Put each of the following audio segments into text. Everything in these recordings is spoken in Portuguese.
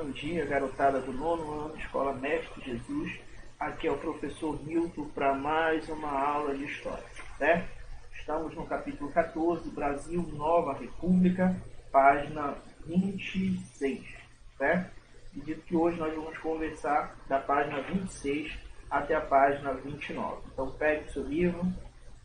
bom dia, garotada do nono ano, Escola Mestre Jesus. Aqui é o professor Milton para mais uma aula de História, certo? Estamos no capítulo 14, Brasil, Nova República, página 26, certo? E dito que hoje nós vamos conversar da página 26 até a página 29. Então pegue o seu livro,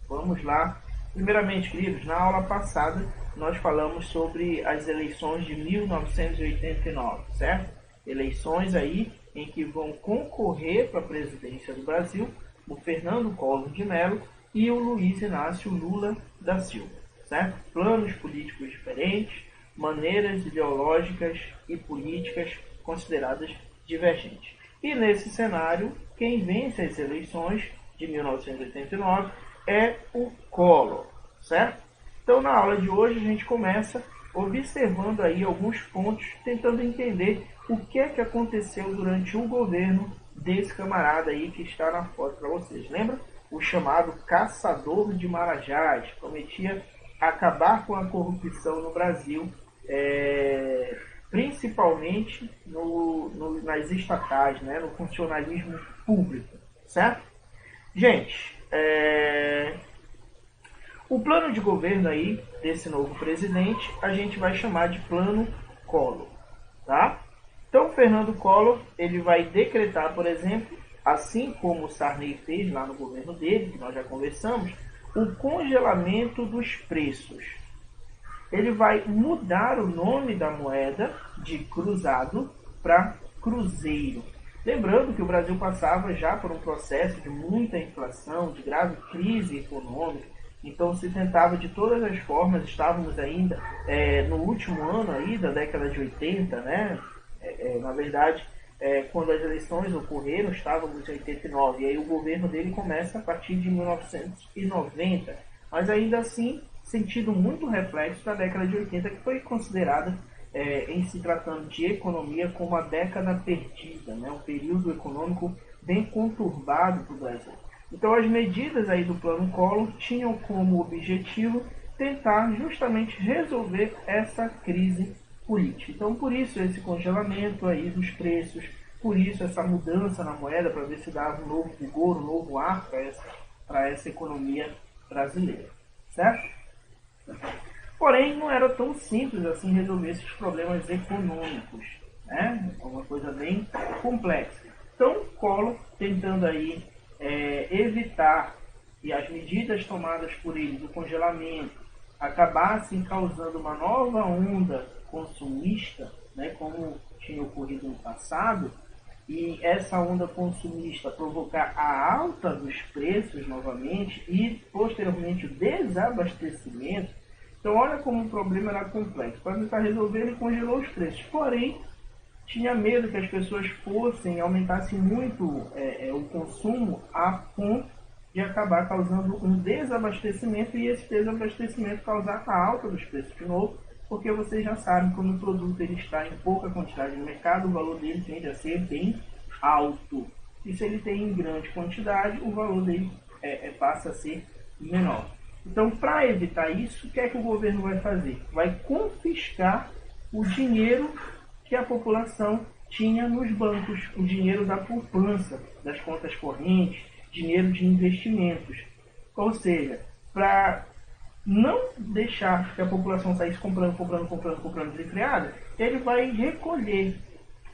vamos lá. Primeiramente, queridos, na aula passada nós falamos sobre as eleições de 1989, certo? Eleições aí em que vão concorrer para a presidência do Brasil o Fernando Collor de Mello e o Luiz Inácio Lula da Silva, certo? Planos políticos diferentes, maneiras ideológicas e políticas consideradas divergentes. E nesse cenário, quem vence as eleições de 1989 é o Collor, certo? Então, na aula de hoje, a gente começa observando aí alguns pontos, tentando entender o que é que aconteceu durante o governo desse camarada aí que está na foto para vocês. Lembra? O chamado Caçador de Marajás, prometia acabar com a corrupção no Brasil, principalmente nas estatais, né? No funcionalismo público, certo? Gente, o plano de governo aí desse novo presidente a gente vai chamar de Plano Collor, tá? Então, Fernando Collor, ele vai decretar, por exemplo, assim como o Sarney fez lá no governo dele, que nós já conversamos, o congelamento dos preços. Ele vai mudar o nome da moeda de cruzado para cruzeiro. Lembrando que o Brasil passava já por um processo de muita inflação, de grave crise econômica, então se tentava de todas as formas, estávamos ainda no último ano aí da década de 80, né? Na verdade, quando as eleições ocorreram, estávamos em 89, e aí o governo dele começa a partir de 1990, mas ainda assim sentido muito reflexo da década de 80, que foi considerada, em se tratando de economia, como a década perdida, né? Um período econômico bem conturbado para o Brasil. Então, as medidas aí do Plano Collor tinham como objetivo tentar justamente resolver essa crise política. Então, por isso esse congelamento aí dos preços, por isso essa mudança na moeda, para ver se dava um novo vigor, um novo ar para essa economia brasileira, certo? Porém, não era tão simples assim resolver esses problemas econômicos, né? É uma coisa bem complexa. Então, Collor, tentando aí evitar que as medidas tomadas por ele do congelamento acabassem causando uma nova onda consumista, né, como tinha ocorrido no passado, e essa onda consumista provocar a alta dos preços novamente e, posteriormente, o desabastecimento. Então, olha como o problema era complexo. Para tentar resolver, ele congelou os preços. Porém, tinha medo que as pessoas aumentassem muito o consumo a ponto de acabar causando um desabastecimento e esse desabastecimento causar a alta dos preços de novo, porque vocês já sabem que quando o produto ele está em pouca quantidade no mercado, o valor dele tende a ser bem alto. E se ele tem em grande quantidade, o valor dele passa a ser menor. Então, para evitar isso, o que é que o governo vai fazer? Vai confiscar o dinheiro que a população tinha nos bancos, o dinheiro da poupança, das contas correntes, dinheiro de investimentos. Ou seja, para não deixar que a população saísse comprando desenfreada, ele vai recolher,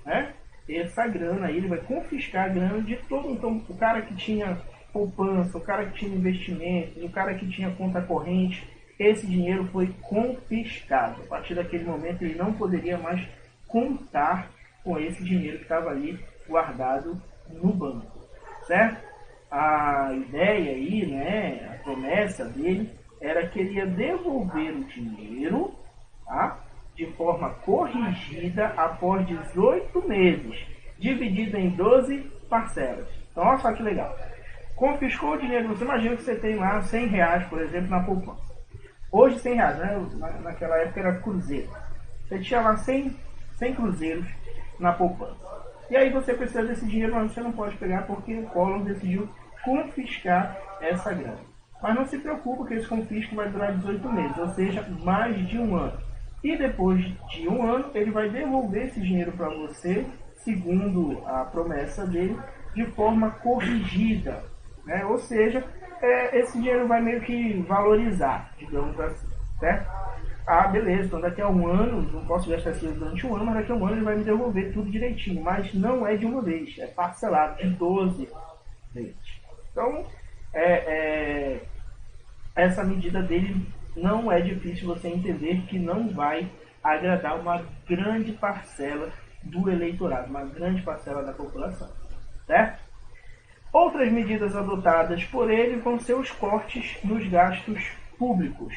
né, essa grana aí, ele vai confiscar a grana de todo. Então, o cara que tinha poupança, o cara que tinha investimentos, o cara que tinha conta corrente, esse dinheiro foi confiscado. A partir daquele momento, ele não poderia mais contar com esse dinheiro que estava ali guardado no banco, certo? A ideia aí, né, a promessa dele era que ele ia devolver o dinheiro, tá, de forma corrigida após 18 meses, dividido em 12 parcelas. Então, olha só que legal. Confiscou o dinheiro, você imagina que você tem lá R$100, por exemplo, na poupança. Hoje R$100, né? Naquela época era cruzeiro. Você tinha lá 100 cruzeiros na poupança. E aí você precisa desse dinheiro, mas você não pode pegar porque o Collor decidiu confiscar essa grana. Mas não se preocupe que esse confisco vai durar 18 meses, ou seja, mais de um ano. E depois de um ano, ele vai devolver esse dinheiro para você, segundo a promessa dele, de forma corrigida, né? Ou seja, esse dinheiro vai meio que valorizar, digamos assim, certo? Ah, beleza, então daqui a um ano, não posso gastar esse dinheiro durante um ano, mas daqui a um ano ele vai me devolver tudo direitinho. Mas não é de uma vez, é parcelado de 12 vezes. Então, essa medida dele não é difícil você entender que não vai agradar uma grande parcela do eleitorado, uma grande parcela da população, certo? Outras medidas adotadas por ele vão ser os cortes nos gastos públicos,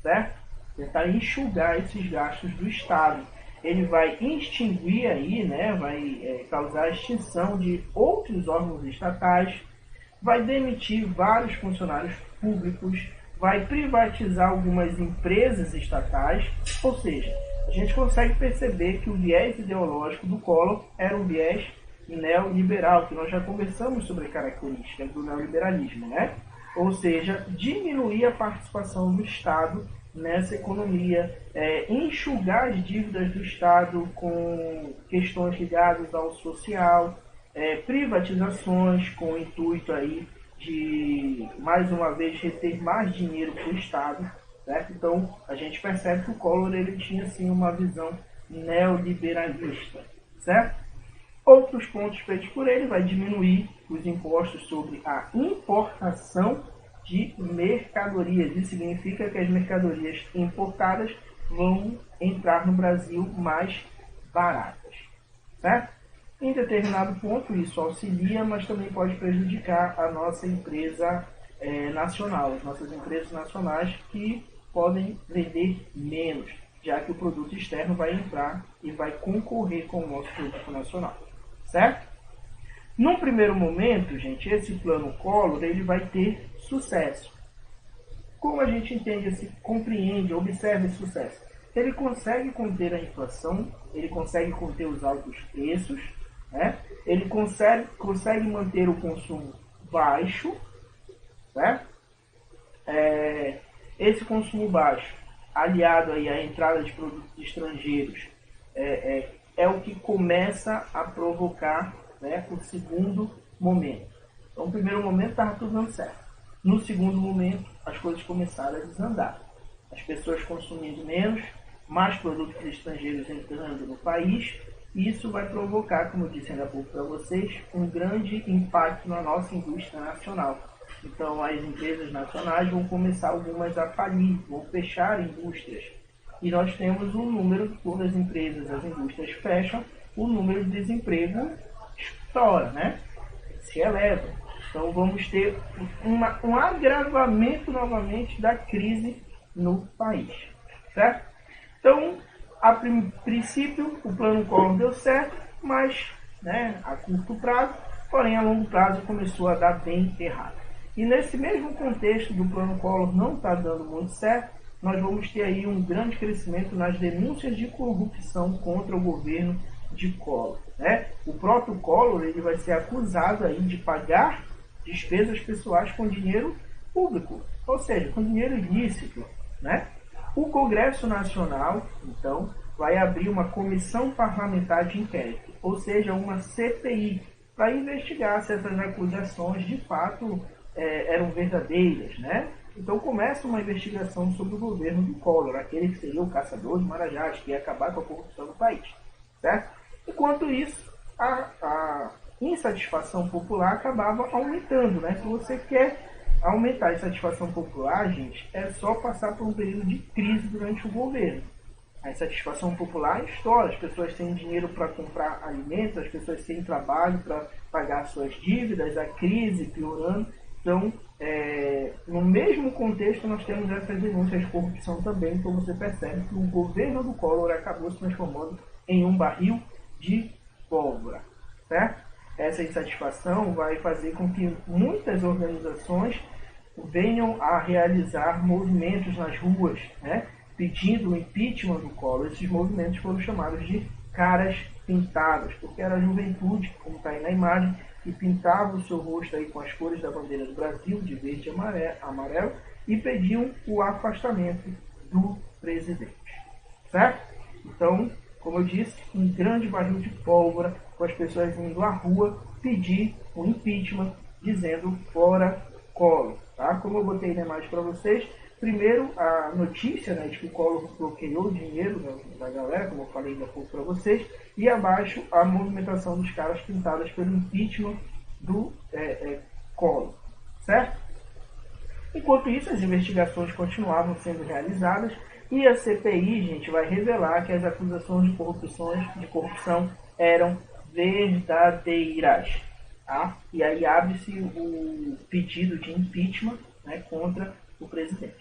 certo? Tentar enxugar esses gastos do Estado. Ele vai extinguir aí, né, vai causar a extinção de outros órgãos estatais, vai demitir vários funcionários públicos, vai privatizar algumas empresas estatais, ou seja, a gente consegue perceber que o viés ideológico do Collor era um viés neoliberal, que nós já conversamos sobre características do neoliberalismo, né? Ou seja, diminuir a participação do Estado nessa economia, enxugar as dívidas do Estado com questões ligadas ao social, privatizações com o intuito aí de, mais uma vez, reter mais dinheiro para o Estado, certo? Então, a gente percebe que o Collor ele tinha, sim, uma visão neoliberalista, certo? Outros pontos feitos por ele vai diminuir os impostos sobre a importação de mercadorias. Isso significa que as mercadorias importadas vão entrar no Brasil mais baratas, certo? Em determinado ponto isso auxilia, mas também pode prejudicar a nossa empresa nacional, as nossas empresas nacionais que podem vender menos, já que o produto externo vai entrar e vai concorrer com o nosso produto nacional, certo? Num primeiro momento, gente, esse plano Collor ele vai ter sucesso. Como a gente entende, compreende, observa esse sucesso? Ele consegue conter a inflação, ele consegue conter os altos preços, né? Ele consegue manter o consumo baixo, certo? Esse consumo baixo, aliado aí à entrada de produtos estrangeiros, é o que começa a provocar, né, o segundo momento. Então, no primeiro momento estava tudo dando certo. No segundo momento, as coisas começaram a desandar. As pessoas consumindo menos, mais produtos estrangeiros entrando no país, e isso vai provocar, como eu disse ainda há pouco para vocês, um grande impacto na nossa indústria nacional. Então, as empresas nacionais vão começar algumas a falir, vão fechar indústrias. E nós temos um número, quando as empresas, as indústrias fecham, o número de desemprego estoura, né? Se eleva. Então vamos ter um agravamento novamente da crise no país, certo? Então, a princípio, o plano Collor deu certo, mas, né, a curto prazo, porém a longo prazo começou a dar bem errado. E nesse mesmo contexto do plano Collor não está dando muito certo, nós vamos ter aí um grande crescimento nas denúncias de corrupção contra o governo de Collor, né? O próprio Collor ele vai ser acusado aí de pagar despesas pessoais com dinheiro público, ou seja, com dinheiro ilícito, né? O Congresso Nacional, então, vai abrir uma comissão parlamentar de inquérito, ou seja, uma CPI, para investigar se essas acusações de fato eram verdadeiras, né? Então começa uma investigação sobre o governo do Collor, aquele que seria o caçador de marajás, que ia acabar com a corrupção do país, certo? Enquanto isso, a insatisfação popular acabava aumentando, né? Se você quer aumentar a insatisfação popular, gente, é só passar por um período de crise durante o governo. A insatisfação popular estoura, as pessoas têm dinheiro para comprar alimentos, as pessoas têm trabalho para pagar suas dívidas, a crise piorando. Então, no mesmo contexto, nós temos essas denúncias de corrupção também, então você percebe que o governo do Collor acabou se transformando em um barril de pólvora, certo? Essa insatisfação vai fazer com que muitas organizações venham a realizar movimentos nas ruas, né, pedindo o impeachment do Collor. Esses movimentos foram chamados de caras pintadas, porque era a juventude, como está aí na imagem, que pintava o seu rosto aí com as cores da bandeira do Brasil, de verde e amarelo, e pediam o afastamento do presidente, certo? Então, como eu disse, um grande barril de pólvora, com as pessoas indo à rua pedir o impeachment, dizendo fora Collor. Tá? Como eu botei na imagem para vocês, primeiro a notícia, né, de que o Collor bloqueou o dinheiro da galera, como eu falei ainda há pouco para vocês, e abaixo a movimentação dos caras pintadas pelo impeachment do Collor, certo? Enquanto isso, as investigações continuavam sendo realizadas e a CPI, gente, vai revelar que as acusações de corrupção eram verdadeiras. Tá? E aí abre-se o pedido de impeachment, né, contra o presidente.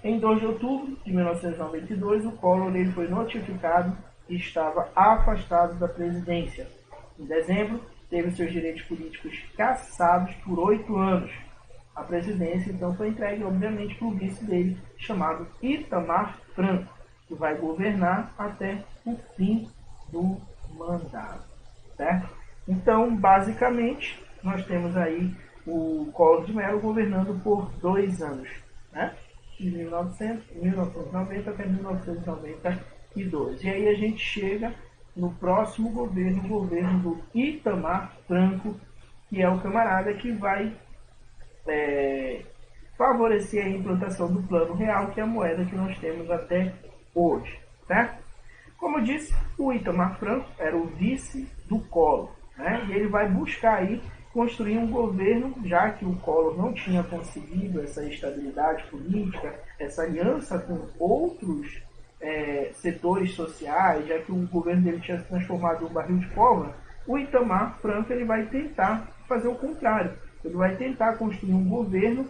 Em 2 de outubro de 1992, o Collor ele foi notificado que estava afastado da presidência. Em dezembro, teve seus direitos políticos cassados por 8 anos. A presidência, então, foi entregue, obviamente, para o vice dele, chamado Itamar Franco, que vai governar até o fim do mandato. Certo? Então, basicamente, nós temos aí o Collor de Mello governando por 2 anos, né? De 1990 até 1992. E aí a gente chega no próximo governo, o governo do Itamar Franco, que é o camarada que vai favorecer a implantação do Plano Real, que é a moeda que nós temos até hoje. Certo? Como eu disse, o Itamar Franco era o vice do Collor, né? E ele vai buscar aí construir um governo, já que o Collor não tinha conseguido essa estabilidade política, essa aliança com outros setores sociais, já que o governo dele tinha se transformado em um barril de pólvora. O Itamar Franco ele vai tentar fazer o contrário. Ele vai tentar construir um governo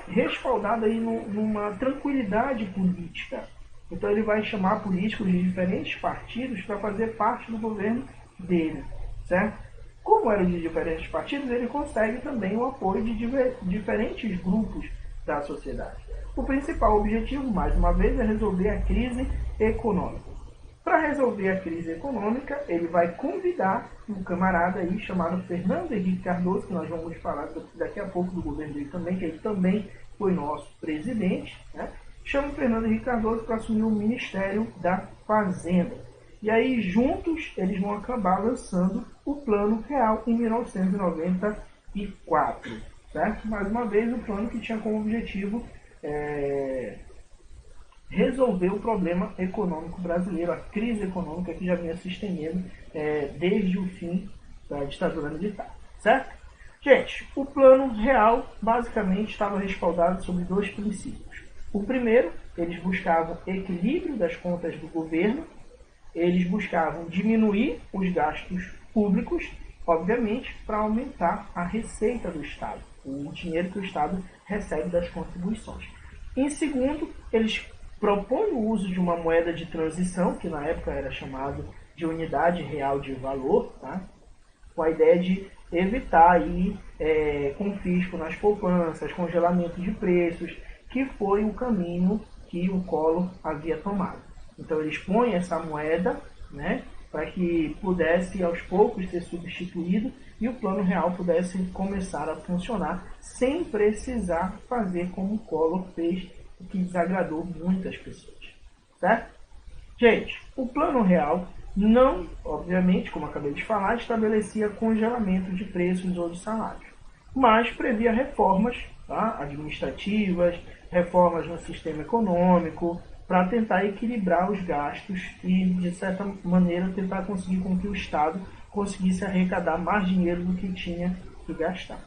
respaldado aí numa tranquilidade política. Então ele vai chamar políticos de diferentes partidos para fazer parte do governo dele, certo? Como era de diferentes partidos, ele consegue também o apoio de diferentes grupos da sociedade. O principal objetivo, mais uma vez, é resolver a crise econômica. Para resolver a crise econômica, ele vai convidar um camarada aí chamado Fernando Henrique Cardoso, que nós vamos falar daqui a pouco do governo dele também, que ele também foi nosso presidente, né? Chama o Fernando Henrique Cardoso para assumir o Ministério da Fazenda. E aí, juntos, eles vão acabar lançando o Plano Real em 1994. Certo? Mais uma vez, o plano que tinha como objetivo resolver o problema econômico brasileiro, a crise econômica que já vinha se estendendo desde o fim da ditadura militar. Certo? Gente, o Plano Real basicamente estava respaldado sobre 2 princípios. O primeiro, eles buscavam equilíbrio das contas do governo, eles buscavam diminuir os gastos públicos, obviamente, para aumentar a receita do Estado, o dinheiro que o Estado recebe das contribuições. Em segundo, eles propõem o uso de uma moeda de transição, que na época era chamado de unidade real de valor, tá? Com a ideia de evitar aí, confisco nas poupanças, congelamento de preços, que foi o caminho que o Collor havia tomado. Então eles põem essa moeda, né, para que pudesse aos poucos ser substituído e o Plano Real pudesse começar a funcionar sem precisar fazer como o Collor fez, o que desagradou muitas pessoas. Certo? Gente, o Plano Real não, obviamente, como acabei de falar, estabelecia congelamento de preços ou de salários, mas previa reformas, tá, administrativas, reformas no sistema econômico, para tentar equilibrar os gastos e, de certa maneira, tentar conseguir com que o Estado conseguisse arrecadar mais dinheiro do que tinha que gastar.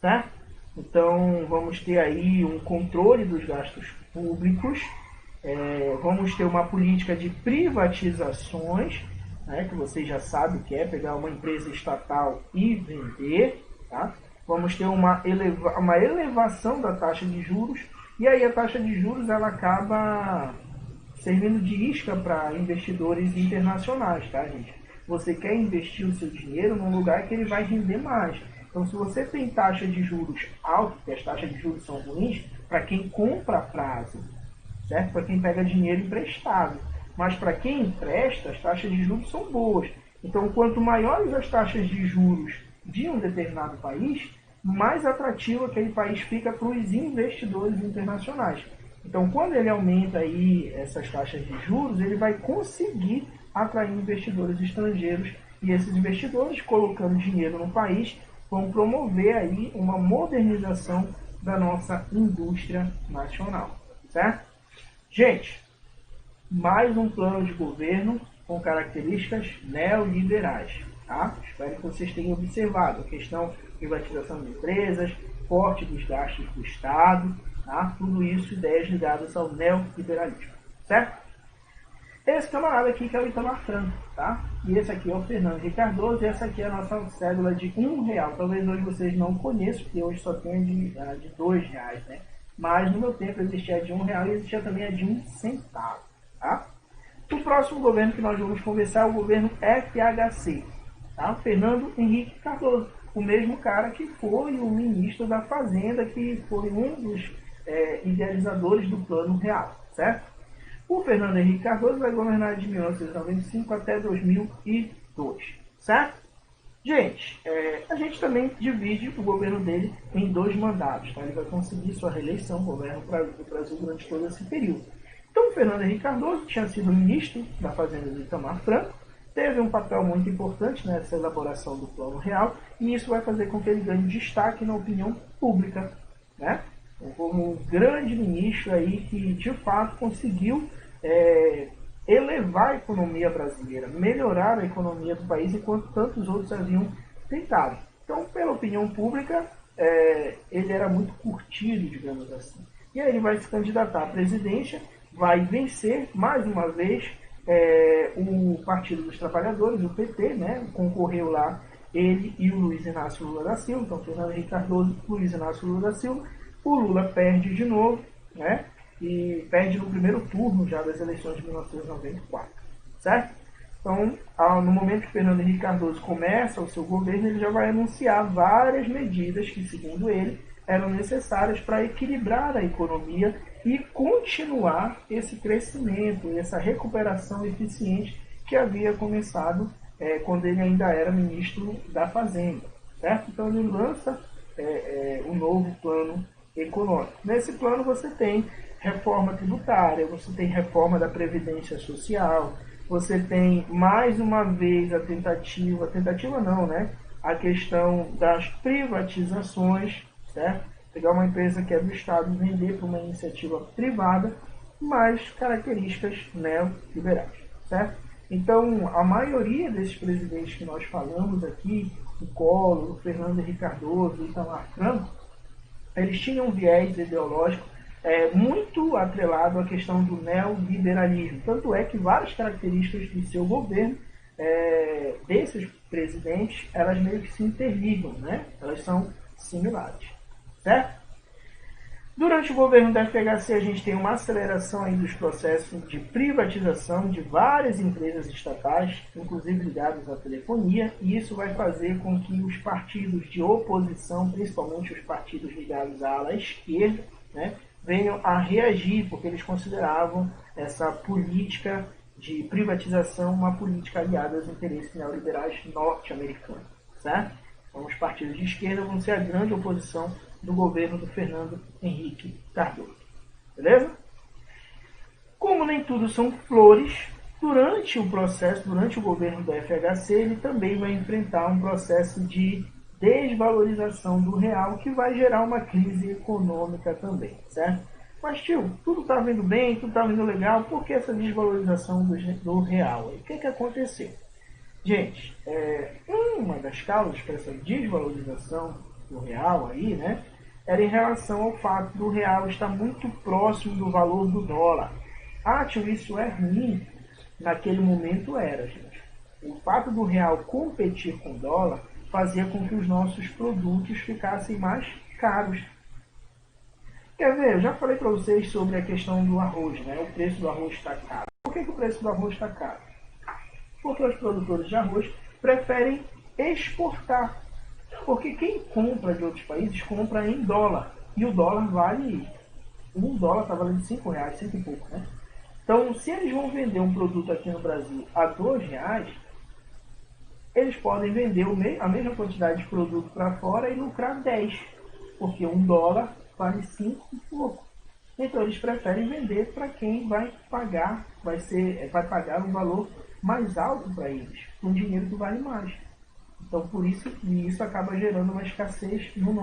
Certo? Então, vamos ter aí um controle dos gastos públicos, vamos ter uma política de privatizações, né, que vocês já sabem que é pegar uma empresa estatal e vender. Tá? Vamos ter uma elevação da taxa de juros. E aí a taxa de juros ela acaba servindo de isca para investidores internacionais, tá, gente? Você quer investir o seu dinheiro num lugar que ele vai render mais. Então, se você tem taxa de juros alta, que as taxas de juros são ruins, para quem compra a prazo, certo? Para quem pega dinheiro emprestado. Mas para quem empresta, as taxas de juros são boas. Então, quanto maiores as taxas de juros de um determinado país, mais atrativo aquele país fica para os investidores internacionais. Então, quando ele aumenta aí essas taxas de juros, ele vai conseguir atrair investidores estrangeiros e esses investidores, colocando dinheiro no país, vão promover aí uma modernização da nossa indústria nacional, certo? Gente, mais um plano de governo com características neoliberais, tá? Espero que vocês tenham observado a questão de privatização de empresas, corte dos gastos do Estado, tá? Tudo isso ideias ligadas ao neoliberalismo, certo? Esse camarada aqui que é o Itamar Franco, tá? E esse aqui é o Fernando Henrique Cardoso e essa aqui é a nossa cédula de R$1. Talvez hoje vocês não conheçam, porque hoje só tem a de R$2, né? Mas no meu tempo existia a de R$1 e existia também a de 1 centavo, tá? O próximo governo que nós vamos conversar é o governo FHC, tá? Fernando Henrique Cardoso, o mesmo cara que foi o ministro da Fazenda, que foi um dos idealizadores do Plano Real, certo? O Fernando Henrique Cardoso vai governar de 1995 até 2002, certo? Gente, a gente também divide o governo dele em 2 mandatos, tá? Ele vai conseguir sua reeleição, governo do Brasil durante todo esse período. Então, o Fernando Henrique Cardoso tinha sido ministro da Fazenda do Itamar Franco, teve um papel muito importante nessa elaboração do Plano Real, e isso vai fazer com que ele ganhe destaque na opinião pública, né? Como um grande ministro aí que, de fato, conseguiu elevar a economia brasileira, melhorar a economia do país, enquanto tantos outros haviam tentado. Então, pela opinião pública, ele era muito curtido, digamos assim. E aí ele vai se candidatar à presidência, vai vencer, mais uma vez, o Partido dos Trabalhadores, o PT, né? Concorreu lá ele e o Luiz Inácio Lula da Silva, então Fernando Henrique Cardoso, Luiz Inácio Lula da Silva. O Lula perde de novo, né? E perde no primeiro turno já das eleições de 1994, certo? Então, no momento que Fernando Henrique Cardoso começa o seu governo, ele já vai anunciar várias medidas que, segundo ele, eram necessárias para equilibrar a economia e continuar esse crescimento, essa recuperação eficiente que havia começado quando ele ainda era ministro da Fazenda, certo? Então, ele lança um novo plano econômico. Nesse plano você tem reforma tributária, você tem reforma da Previdência Social, você tem mais uma vez a tentativa não, né? A questão das privatizações, certo? Pegar uma empresa que é do Estado e vender para uma iniciativa privada, mais características neoliberais, certo? Então, a maioria desses presidentes que nós falamos aqui, o Collor, o Fernando Henrique Cardoso, o Itamar Franco, eles tinham um viés ideológico muito atrelado à questão do neoliberalismo. Tanto é que várias características do seu governo, desses presidentes, elas meio que se interligam, né? Elas são similares, certo? Durante o governo da FHC, a gente tem uma aceleração aí dos processos de privatização de várias empresas estatais, inclusive ligadas à telefonia, e isso vai fazer com que os partidos de oposição, principalmente os partidos ligados à ala esquerda, né, venham a reagir, porque eles consideravam essa política de privatização uma política aliada aos interesses neoliberais norte-americanos, certo? Então, os partidos de esquerda vão ser a grande oposição do governo do Fernando Henrique Cardoso. Beleza? Como nem tudo são flores, durante o governo da FHC, ele também vai enfrentar um processo de desvalorização do real, que vai gerar uma crise econômica também, certo? Mas, tio, tudo está vindo bem, tudo está vindo legal, por que essa desvalorização do real? O que aconteceu? Gente, uma das causas para essa desvalorização do real aí, né, era em relação ao fato do real estar muito próximo do valor do dólar. Ah, tio, isso é ruim? Naquele momento era, gente. O fato do real competir com o dólar fazia com que os nossos produtos ficassem mais caros. Quer ver? Eu já falei para vocês sobre a questão do arroz, né? O preço do arroz está caro. Por que o preço do arroz está caro? Porque os produtores de arroz preferem exportar. Porque quem compra de outros países compra em dólar. E o dólar vale... Um dólar está valendo R$5, 5 e pouco, né? Então, se eles vão vender um produto aqui no Brasil a R$2, eles podem vender a mesma quantidade de produto para fora e lucrar 10. Porque um dólar vale 5 e pouco. Então eles preferem vender para quem vai pagar, vai pagar um valor mais alto para eles, um dinheiro que vale mais. Então por isso que isso acaba gerando uma escassez no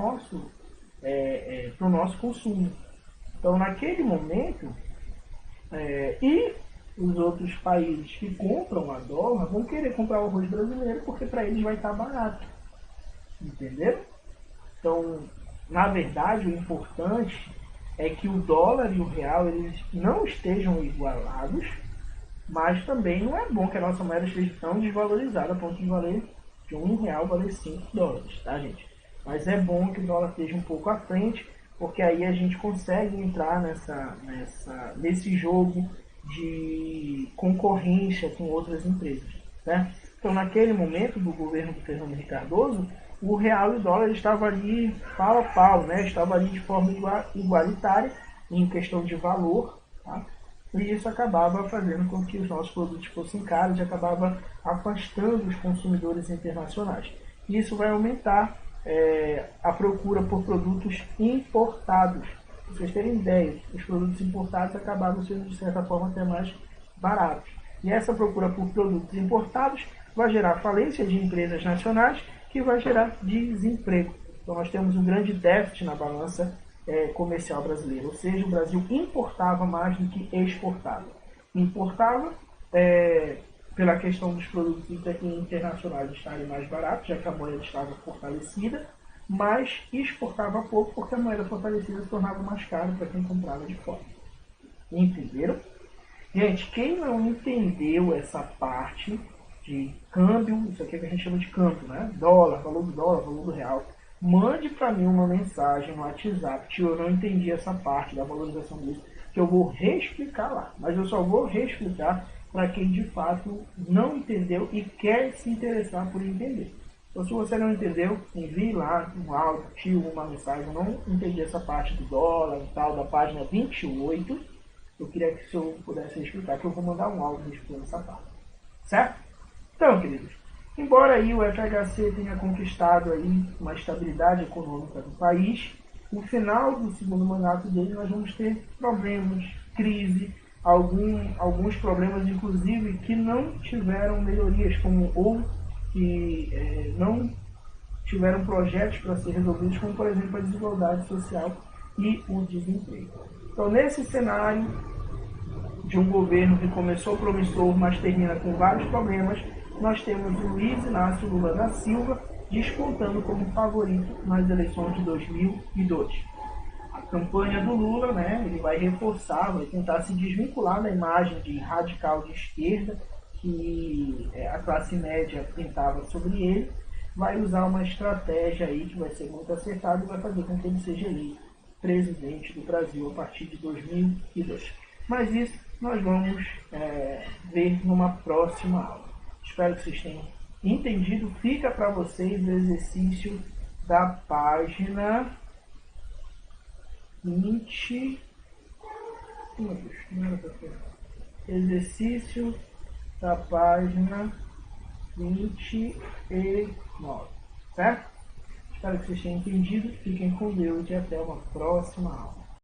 pro nosso consumo. Então naquele momento, e os outros países que compram a dólar vão querer comprar o arroz brasileiro porque para eles vai estar barato. Entendeu? Então, na verdade, o importante é que o dólar e o real eles não estejam igualados, mas também não é bom que a nossa moeda esteja tão desvalorizada a ponto de valer de R$1 valer US$ 5, tá, gente? Mas é bom que o dólar esteja um pouco à frente, porque aí a gente consegue entrar nesse jogo de concorrência com outras empresas, né? Então, naquele momento do governo do Fernando Henrique Cardoso, o real e o dólar estavam ali pau a pau, né? Estava ali de forma igualitária em questão de valor, tá? E isso acabava fazendo com que os nossos produtos fossem caros e acabava afastando os consumidores internacionais. Isso vai aumentar a procura por produtos importados. Para vocês terem ideia, os produtos importados acabavam sendo, de certa forma, até mais baratos. E essa procura por produtos importados vai gerar falência de empresas nacionais, que vai gerar desemprego. Então nós temos um grande déficit na balança comercial brasileira, ou seja, o Brasil importava mais do que exportava. Importava pela questão dos produtos internacionais estarem mais baratos, já que a moeda estava fortalecida, mas exportava pouco porque a moeda fortalecida se tornava mais cara para quem comprava de fora. Entenderam? Gente, quem não entendeu essa parte de câmbio, isso aqui é que a gente chama de câmbio, né? Dólar, valor do real. Mande para mim uma mensagem no WhatsApp, tio, eu não entendi essa parte da valorização disso, que eu vou reexplicar lá. Mas eu só vou reexplicar para quem de fato não entendeu e quer se interessar por entender. Então, se você não entendeu, envie lá um áudio, tio, uma mensagem. Eu não entendi essa parte do dólar e tal, da página 28. Eu queria que o senhor pudesse explicar, que eu vou mandar um áudio explicando essa parte. Certo? Então, queridos, embora aí o FHC tenha conquistado aí uma estabilidade econômica do país, no final do segundo mandato dele nós vamos ter problemas, crise, alguns problemas, inclusive, que não tiveram melhorias, ou que não tiveram projetos para ser resolvidos, como, por exemplo, a desigualdade social e o desemprego. Então, nesse cenário de um governo que começou promissor, mas termina com vários problemas, nós temos o Luiz Inácio Lula da Silva despontando como favorito nas eleições de 2002. A campanha do Lula, né, ele vai reforçar, vai tentar se desvincular da imagem de radical de esquerda que a classe média pintava sobre ele, vai usar uma estratégia aí que vai ser muito acertada e vai fazer com que ele seja eleito presidente do Brasil a partir de 2002. Mas isso nós vamos ver numa próxima aula. Espero que vocês tenham entendido. Fica para vocês o exercício da página 20. Exercício da página 29. Certo? Espero que vocês tenham entendido. Fiquem com Deus e até uma próxima aula.